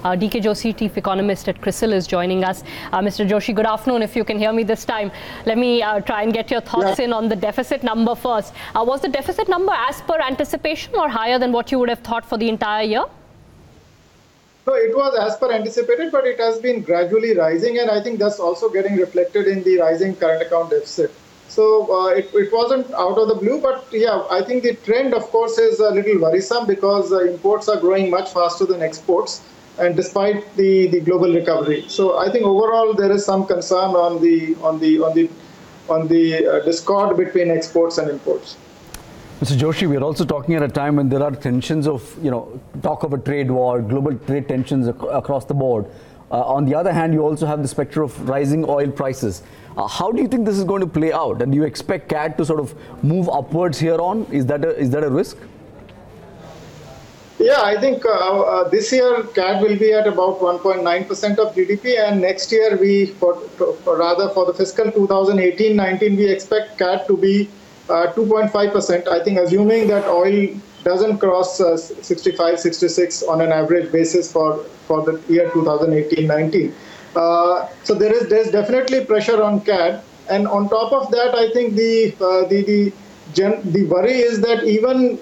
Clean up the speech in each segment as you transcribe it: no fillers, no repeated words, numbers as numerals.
DK Joshi, chief economist at Crisil, is joining us. Mr. Joshi, good afternoon. If you can hear me this time, let me try and get your thoughts in on the deficit number first. Was the deficit number as per anticipation or higher than what you would have thought for the entire year? No, it was as per anticipated, but it has been gradually rising, and I think that's also getting reflected in the rising current account deficit. So it wasn't out of the blue, but yeah, I think the trend, of course, is a little worrisome because imports are growing much faster than exports, and despite the global recovery. So I think overall there is some concern on the discord between exports and imports. Mr. Joshi, we are also talking at a time when there are tensions of, talk of a trade war, global trade tensions across the board. On the other hand, you also have the specter of rising oil prices. How do you think this is going to play out? And do you expect CAD to sort of move upwards here on? Is that a risk? Yeah, I think this year CAD will be at about 1.9% of GDP, and next year for the fiscal 2018-19, we expect CAD to be 2.5%. I think assuming that oil doesn't cross 65, 66 on an average basis for the year 2018-19. So there's definitely pressure on CAD, and on top of that, I think the worry is that even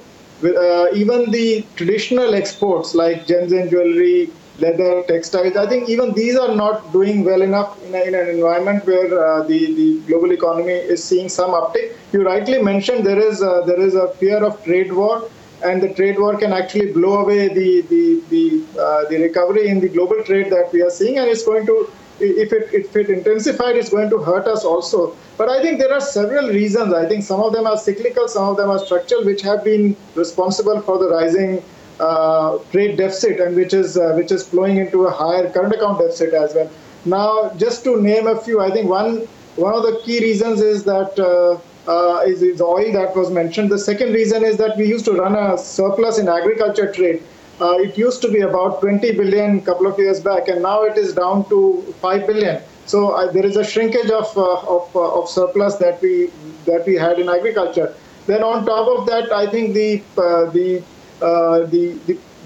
the traditional exports like gems and jewelry, leather, textiles, I think even these are not doing well enough in an environment where the global economy is seeing some uptick. You rightly mentioned there is a fear of trade war, and the trade war can actually blow away the recovery in the global trade that we are seeing, and it's going to, if it intensified, it's going to hurt us also. But I think there are several reasons. I think some of them are cyclical, some of them are structural, which have been responsible for the rising trade deficit, and which is flowing into a higher current account deficit as well. Now, just to name a few, I think one of the key reasons is that is oil that was mentioned. The second reason is that we used to run a surplus in agriculture trade. It used to be about 20 billion a couple of years back, and now it is down to 5 billion. So there is a shrinkage of surplus that we had in agriculture. Then on top of that, I think the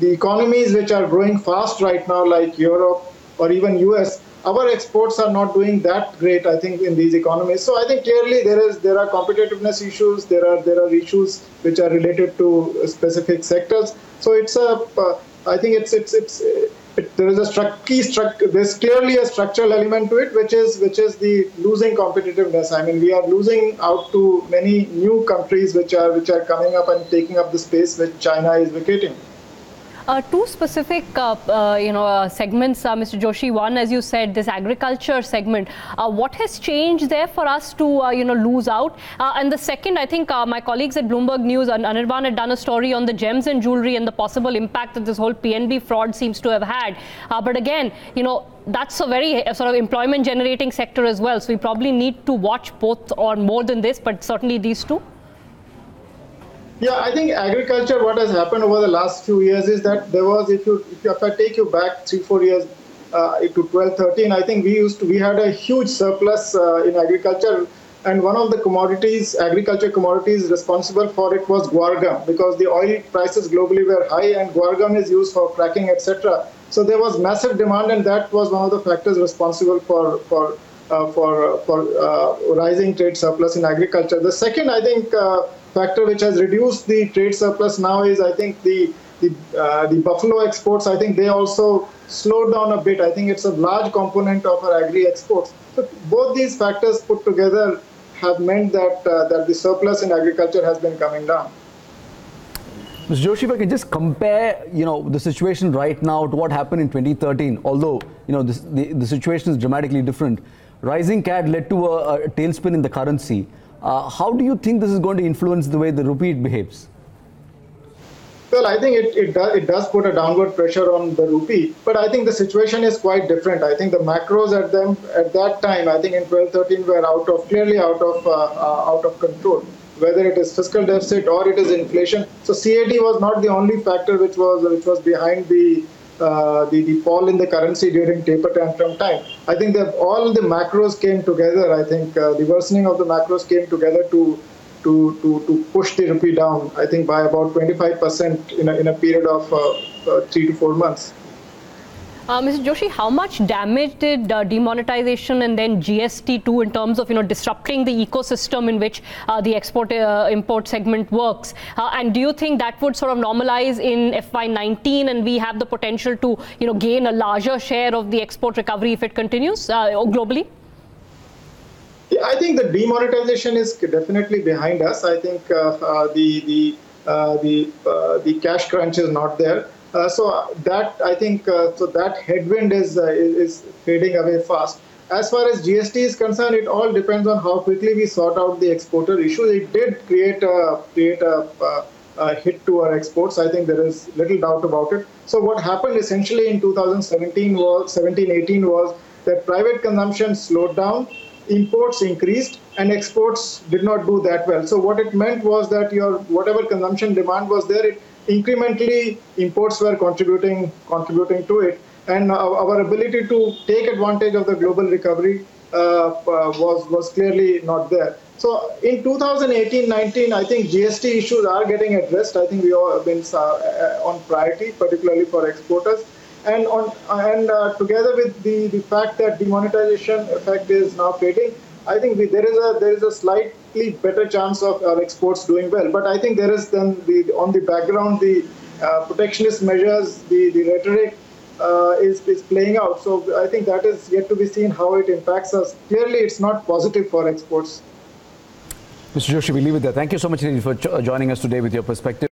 economies which are growing fast right now, like Europe or even US, our exports are not doing that great, I think, in these economies. So I think clearly there are competitiveness issues, there are issues which are related to specific sectors. So I think there is there's clearly a structural element to it, which is the losing competitiveness. I mean, we are losing out to many new countries which are coming up and taking up the space which China is vacating. Two specific, segments, Mr. Joshi. One, as you said, this agriculture segment. What has changed there for us to, lose out? And the second, I think my colleagues at Bloomberg News, Anirban, had done a story on the gems and jewelry and the possible impact that this whole PNB fraud seems to have had. But again, that's a very sort of employment-generating sector as well. So we probably need to watch both or more than this, but certainly these two. Yeah, I think agriculture, what has happened over the last few years is that there was, if I take you back 3-4 years to 12-13, I think we had a huge surplus in agriculture, and one of the agriculture commodities responsible for it was guar gum, because the oil prices globally were high, and guar gum is used for cracking, etc. So there was massive demand, and that was one of the factors responsible for rising trade surplus in agriculture. The second, I think, factor which has reduced the trade surplus now is, I think, the buffalo exports. I think they also slowed down a bit. I think it's a large component of our agri exports. So both these factors put together have meant that the surplus in agriculture has been coming down. Mr. Joshi, if I can just compare, the situation right now to what happened in 2013, although, the situation is dramatically different. Rising CAD led to a tailspin in the currency. How do you think this is going to influence the way the rupee behaves? Well, I think it does put a downward pressure on the rupee, but I think the situation is quite different. I think the macros at that time, I think in 12-13, were clearly out of control, whether it is fiscal deficit or it is inflation. So CAD was not the only factor which was behind the fall in the currency during taper tantrum time. I think that all the macros came together. I think the worsening of the macros came together to push the rupee down, I think, by about 25% in a period of 3 to 4 months. Mr. Joshi, how much damage did demonetization and then GST do in terms of disrupting the ecosystem in which the export-import segment works? And do you think that would sort of normalize in FY19 and we have the potential to gain a larger share of the export recovery if it continues globally? Yeah, I think the demonetization is definitely behind us. I think the cash crunch is not there. So that I think so that headwind is fading away fast. As far as GST is concerned, it all depends on how quickly we sort out the exporter issue. It did create a hit to our exports. I think there is little doubt about it. So what happened essentially in 2017 was 17-18 was that private consumption slowed down, imports increased, and exports did not do that well. So what it meant was that your whatever consumption demand was there, incrementally imports were contributing to it, and our ability to take advantage of the global recovery was clearly not there. So in 2018-19, I think GST issues are getting addressed. I think we all have been on priority, particularly for exporters. And together with the fact that demonetization effect is now fading, I think there is a slightly better chance of our exports doing well. But I think there is then on the background the protectionist measures, the rhetoric is playing out. So I think that is yet to be seen how it impacts us. Clearly, it's not positive for exports. Mr. Joshi, we leave it there. Thank you so much for joining us today with your perspective.